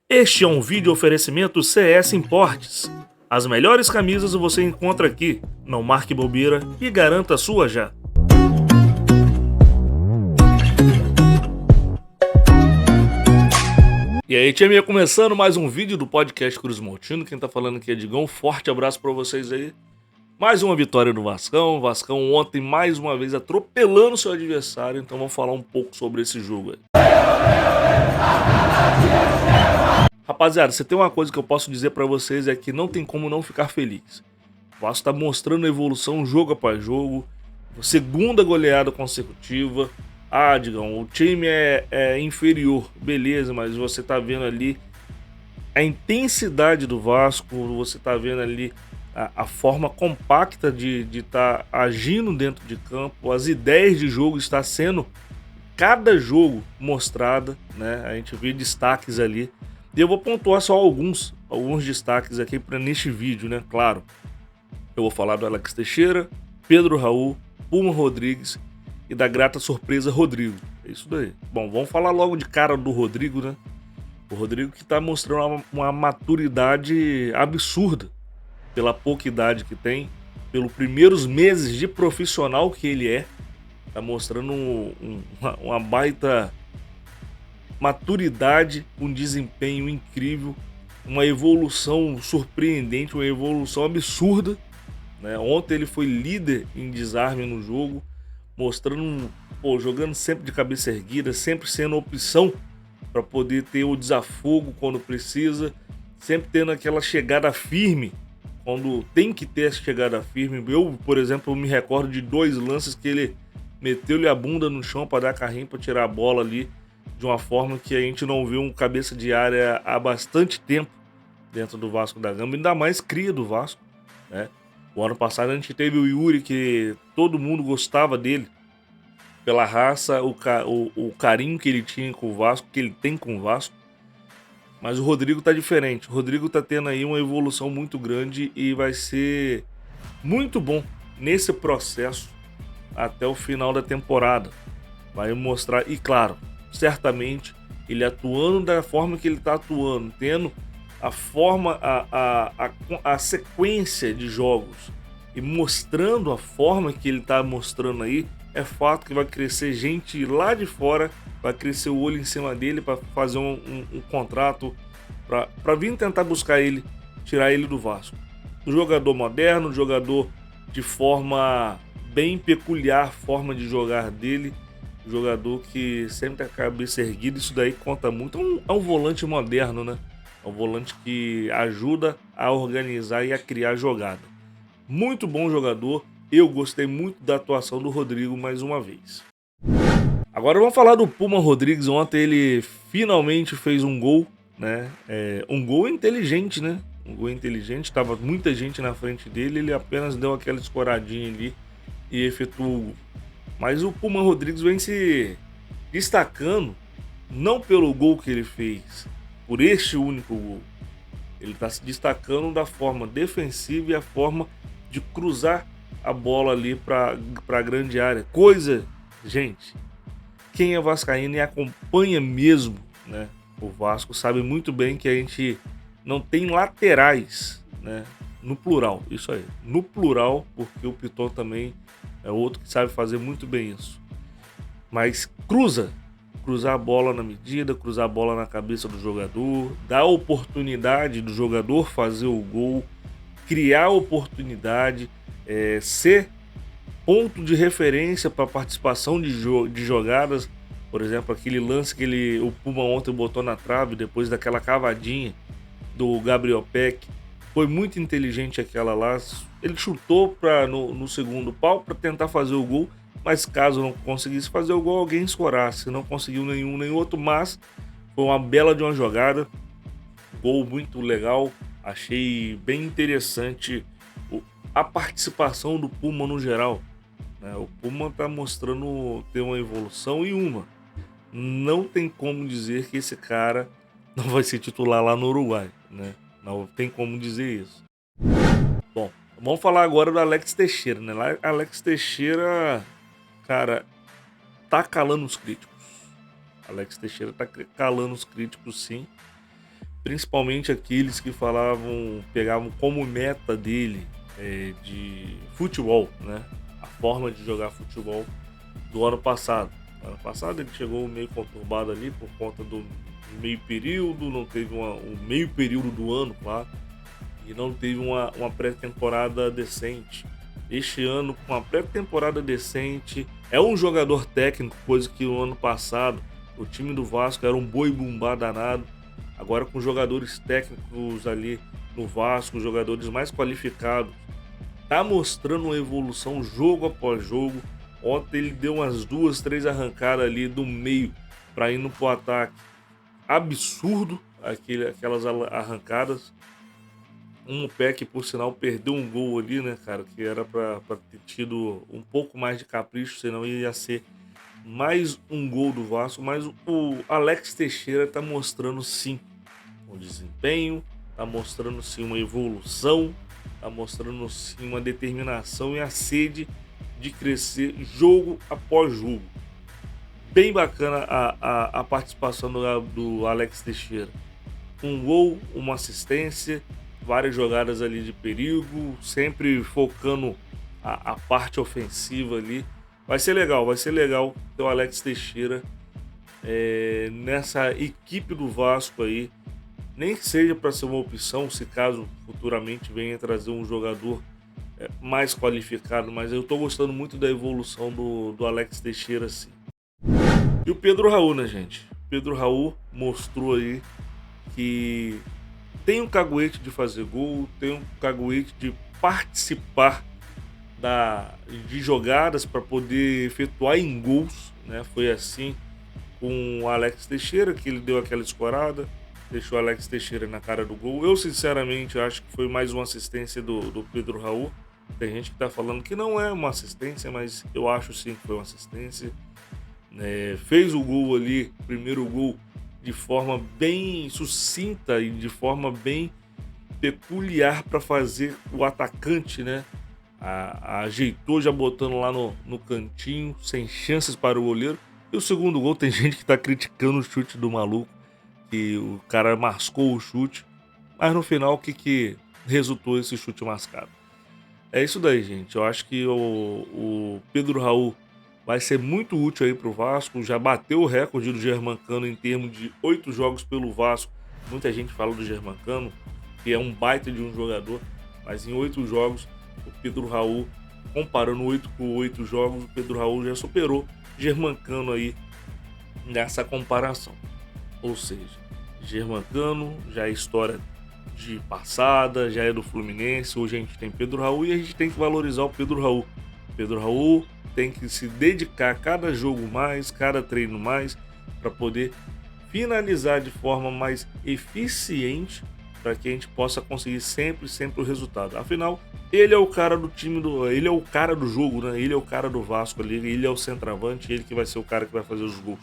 Este é um vídeo oferecimento CS Importes. As melhores camisas você encontra aqui. Não marque bobeira e garanta a sua já. E aí, tia minha, começando mais um vídeo do podcast Cruz Maltino. Quem tá falando aqui é Digão. Um forte abraço pra vocês aí. Mais uma vitória do Vascão. O Vascão ontem mais uma vez atropelando seu adversário. Então vamos falar um pouco sobre esse jogo aí. Rapaziada, você tem uma coisa que eu posso dizer pra vocês, é que não tem como não ficar feliz. O Vasco tá mostrando evolução jogo após jogo. Segunda goleada consecutiva. Ah, Digão, o time é inferior. Beleza, mas você tá vendo ali a intensidade do Vasco. Você tá vendo ali a forma compacta de estar agindo dentro de campo. As ideias de jogo está sendo cada jogo mostrada, né? A gente vê destaques ali. E eu vou pontuar só alguns destaques aqui para neste vídeo, né? Claro, eu vou falar do Alex Teixeira, Pedro Raul, Puma Rodrigues e da grata surpresa Rodrigo. É isso daí. Bom, vamos falar logo de cara do Rodrigo, né? O Rodrigo que tá mostrando uma maturidade absurda pela pouca idade que tem, pelos primeiros meses de profissional que ele é. Tá mostrando uma baita maturidade, um desempenho incrível, uma evolução surpreendente, uma evolução absurda, né? Ontem ele foi líder em desarme no jogo, mostrando, jogando sempre de cabeça erguida, sempre sendo opção para poder ter o desafogo quando precisa, sempre tendo aquela chegada firme quando tem que ter essa chegada firme. Eu, por exemplo, me recordo de 2 lances que ele meteu-lhe a bunda no chão para dar carrinho, para tirar a bola ali, de uma forma que a gente não vê um cabeça de área há bastante tempo dentro do Vasco da Gama, ainda mais cria do Vasco, né? O ano passado a gente teve o Yuri, que todo mundo gostava dele, pela raça, o carinho que ele tinha com o Vasco, que ele tem com o Vasco. Mas o Rodrigo tá diferente. O Rodrigo tá tendo aí uma evolução muito grande e vai ser muito bom nesse processo até o final da temporada. Vai mostrar, e claro, certamente ele atuando da forma que ele está atuando, tendo a forma, a sequência de jogos e mostrando a forma que ele está mostrando aí, é fato que vai crescer gente lá de fora, vai crescer o olho em cima dele para fazer um contrato, para vir tentar buscar ele, tirar ele do Vasco. Um jogador moderno, um jogador de forma bem peculiar, forma de jogar dele, um jogador que sempre tem a cabeça erguida, isso daí conta muito. É um volante moderno, né? É um volante que ajuda a organizar e a criar jogada. Muito bom jogador, eu gostei muito da atuação do Rodrigo mais uma vez. Agora vamos falar do Puma Rodrigues. Ontem ele finalmente fez um gol, né? Um gol inteligente, né? Um gol inteligente, tava muita gente na frente dele, ele apenas deu aquela escoradinha ali e efetuou o gol. Mas o Puma Rodrigues vem se destacando não pelo gol que ele fez, por este único gol. Ele está se destacando da forma defensiva e a forma de cruzar a bola ali para a grande área. Coisa, gente, quem é vascaíno e acompanha mesmo, né, o Vasco sabe muito bem que a gente não tem laterais, né, no plural, isso aí, no plural, porque o Piton também é outro que sabe fazer muito bem isso. Mas cruzar a bola na medida, cruzar a bola na cabeça do jogador, dar oportunidade do jogador fazer o gol, criar oportunidade, ser ponto de referência para participação de jogadas. Por exemplo, aquele lance que o Puma ontem botou na trave depois daquela cavadinha do Gabriel Peck. Foi muito inteligente aquela lá. Ele chutou no segundo pau para tentar fazer o gol, mas caso não conseguisse fazer o gol, alguém escorasse. Não conseguiu nenhum nem outro, mas foi uma bela de uma jogada. Gol muito legal. Achei bem interessante a participação do Puma no geral, né? O Puma tá mostrando ter uma evolução não tem como dizer que esse cara não vai ser titular lá no Uruguai, né? Não tem como dizer isso. Bom, vamos falar agora do Alex Teixeira, né? Alex Teixeira, cara, tá calando os críticos. Alex Teixeira tá calando os críticos, sim. principalmente aqueles que pegavam como meta dele de futebol, né? A forma de jogar futebol do ano passado. Ano passado ele chegou meio conturbado ali por conta do meio período, não teve o meio período do ano, claro, e não teve uma pré-temporada decente. Este ano, com a pré-temporada decente, é um jogador técnico, coisa que no ano passado o time do Vasco era um boi-bumbá danado. Agora com jogadores técnicos ali no Vasco, jogadores mais qualificados, tá mostrando uma evolução jogo após jogo. Ontem ele deu umas 2, 3 arrancadas ali do meio para ir pro ataque. Absurdo aquelas arrancadas. Um pé que, por sinal, perdeu um gol ali, né, cara? Que era pra ter tido um pouco mais de capricho, senão ia ser mais um gol do Vasco. Mas o Alex Teixeira tá mostrando sim um desempenho, tá mostrando sim uma evolução, tá mostrando sim uma determinação e a sede de crescer jogo após jogo. Bem bacana a participação do Alex Teixeira. Um gol, uma assistência, várias jogadas ali de perigo, sempre focando a parte ofensiva ali. Vai ser legal ter o Alex Teixeira nessa equipe do Vasco aí. Nem que seja para ser uma opção, se caso futuramente venha trazer um jogador mais qualificado, mas eu tô gostando muito da evolução do Alex Teixeira, sim. E o Pedro Raul, né, gente? Pedro Raul mostrou aí que tem um caguete de fazer gol, tem um caguete de participar de jogadas para poder efetuar em gols, né? Foi assim com o Alex Teixeira, que ele deu aquela escorada, deixou o Alex Teixeira na cara do gol. Eu, sinceramente, acho que foi mais uma assistência do Pedro Raul. Tem gente que tá falando que não é uma assistência, mas eu acho sim que foi uma assistência. Fez o gol ali, primeiro gol, de forma bem sucinta e de forma bem peculiar para fazer o atacante, né? Ajeitou já botando lá no cantinho, sem chances para o goleiro. E o segundo gol, tem gente que tá criticando o chute do maluco, que o cara mascou o chute, mas no final o que resultou esse chute mascado? É isso daí, gente. Eu acho que o Pedro Raul vai ser muito útil aí pro Vasco. Já bateu o recorde do Germancano em termos de 8 jogos pelo Vasco. Muita gente fala do Germancano, que é um baita de um jogador, mas em 8 jogos, o Pedro Raul, comparando 8 com 8 jogos, o Pedro Raul já superou Germancano aí nessa comparação. Ou seja, Germancano já é história de passada, já é do Fluminense. Hoje a gente tem Pedro Raul e a gente tem que valorizar o Pedro Raul. Pedro Raul tem que se dedicar a cada jogo mais, cada treino mais, para poder finalizar de forma mais eficiente, para que a gente possa conseguir sempre o resultado. Afinal, ele é o cara do time ele é o cara do jogo, né? Ele é o cara do Vasco ali, ele é o centroavante, ele que vai ser o cara que vai fazer os gols.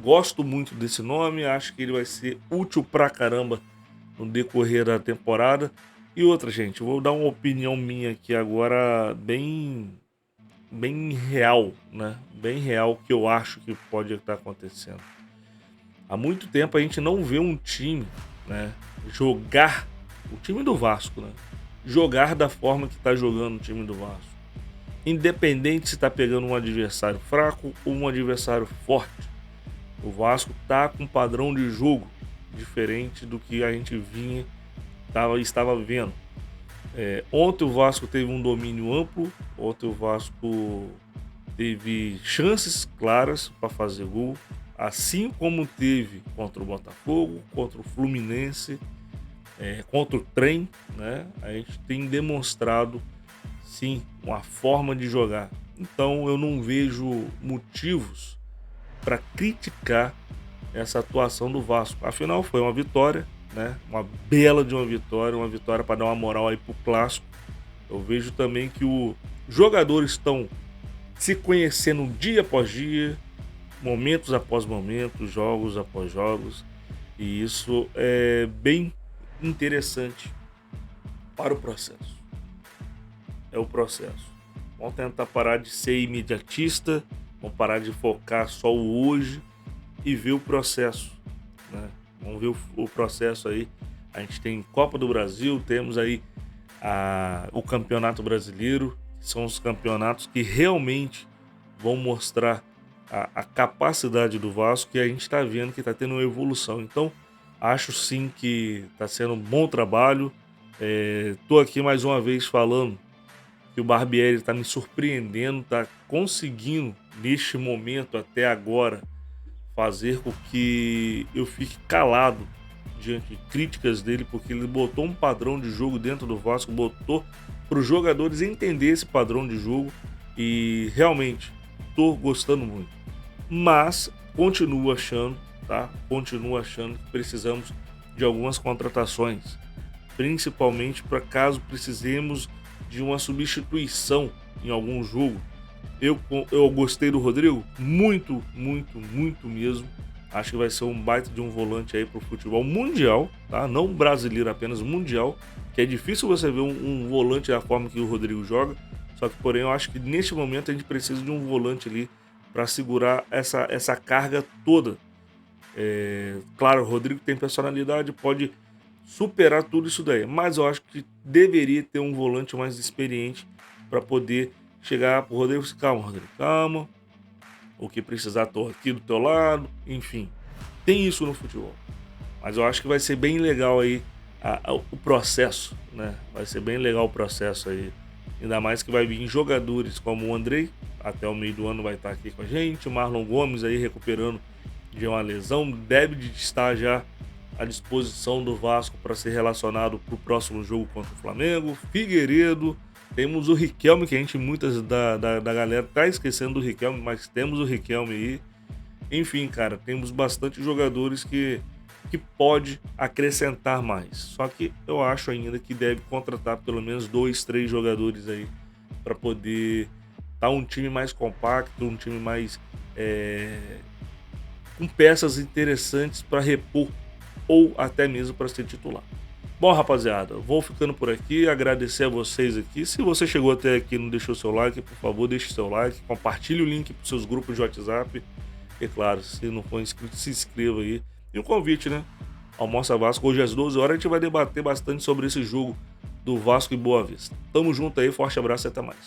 Gosto muito desse nome, acho que ele vai ser útil pra caramba no decorrer da temporada. E outra, gente, eu vou dar uma opinião minha aqui agora bem real, né? Bem real, que eu acho que pode estar acontecendo. Há muito tempo a gente não vê um time, né, jogar, o time do Vasco, né, jogar da forma que está jogando o time do Vasco. Independente se está pegando um adversário fraco ou um adversário forte, o Vasco tá com um padrão de jogo diferente do que a gente estava vendo. Ontem o Vasco teve um domínio amplo, ontem o Vasco teve chances claras para fazer gol, assim como teve contra o Botafogo, contra o Fluminense, contra o Trem, né? A gente tem demonstrado sim uma forma de jogar. Então eu não vejo motivos para criticar essa atuação do Vasco. Afinal, foi uma vitória, né? Uma bela de uma vitória para dar uma moral aí pro clássico. Eu vejo também que os jogadores estão se conhecendo dia após dia, momentos após momentos, jogos após jogos, e isso é bem interessante para o processo. É o processo. Vamos tentar parar de ser imediatista, vamos parar de focar só o hoje e ver o processo, né? Vamos ver o processo aí. A gente tem Copa do Brasil, temos aí o Campeonato Brasileiro, que são os campeonatos que realmente vão mostrar a capacidade do Vasco, que a gente está vendo que está tendo uma evolução. Então, acho sim que está sendo um bom trabalho. Tô aqui mais uma vez falando que o Barbieri está me surpreendendo, está conseguindo, neste momento até agora, fazer com que eu fique calado diante de críticas dele, porque ele botou um padrão de jogo dentro do Vasco, botou para os jogadores entender esse padrão de jogo e realmente estou gostando muito. Mas continuo achando, tá? Continuo achando que precisamos de algumas contratações, principalmente para caso precisemos de uma substituição em algum jogo. Eu gostei do Rodrigo, muito, muito, muito mesmo. Acho que vai ser um baita de um volante aí pro futebol mundial, tá? Não brasileiro apenas, mundial. Que é difícil você ver um volante da forma que o Rodrigo joga. Só que, porém, eu acho que neste momento a gente precisa de um volante ali para segurar essa carga toda. Claro, o Rodrigo tem personalidade, pode superar tudo isso daí. Mas eu acho que deveria ter um volante mais experiente para poder chegar pro Rodrigo e calma, Rodrigo, calma. O que precisar, tô aqui do teu lado. Enfim, tem isso no futebol. Mas eu acho que vai ser bem legal aí o processo, né? Vai ser bem legal o processo aí. Ainda mais que vai vir jogadores como o Andrei, até o meio do ano vai estar aqui com a gente. O Marlon Gomes aí recuperando de uma lesão, deve de estar já à disposição do Vasco para ser relacionado para o próximo jogo contra o Flamengo. Figueiredo, temos o Riquelme, que a gente, muitas da galera tá esquecendo do Riquelme, mas temos o Riquelme aí. Enfim, cara, temos bastante jogadores que pode acrescentar mais. Só que eu acho ainda que deve contratar pelo menos 2, 3 jogadores aí para poder tá um time mais compacto, um time mais com peças interessantes para repor ou até mesmo para ser titular. Bom, rapaziada, vou ficando por aqui, agradecer a vocês aqui. Se você chegou até aqui e não deixou seu like, por favor, deixe seu like, compartilhe o link para os seus grupos de WhatsApp. E claro, se não for inscrito, se inscreva aí. E o convite, né? Almoça Vasco, hoje às 12 horas a gente vai debater bastante sobre esse jogo do Vasco e Boa Vista. Tamo junto aí, forte abraço e até mais.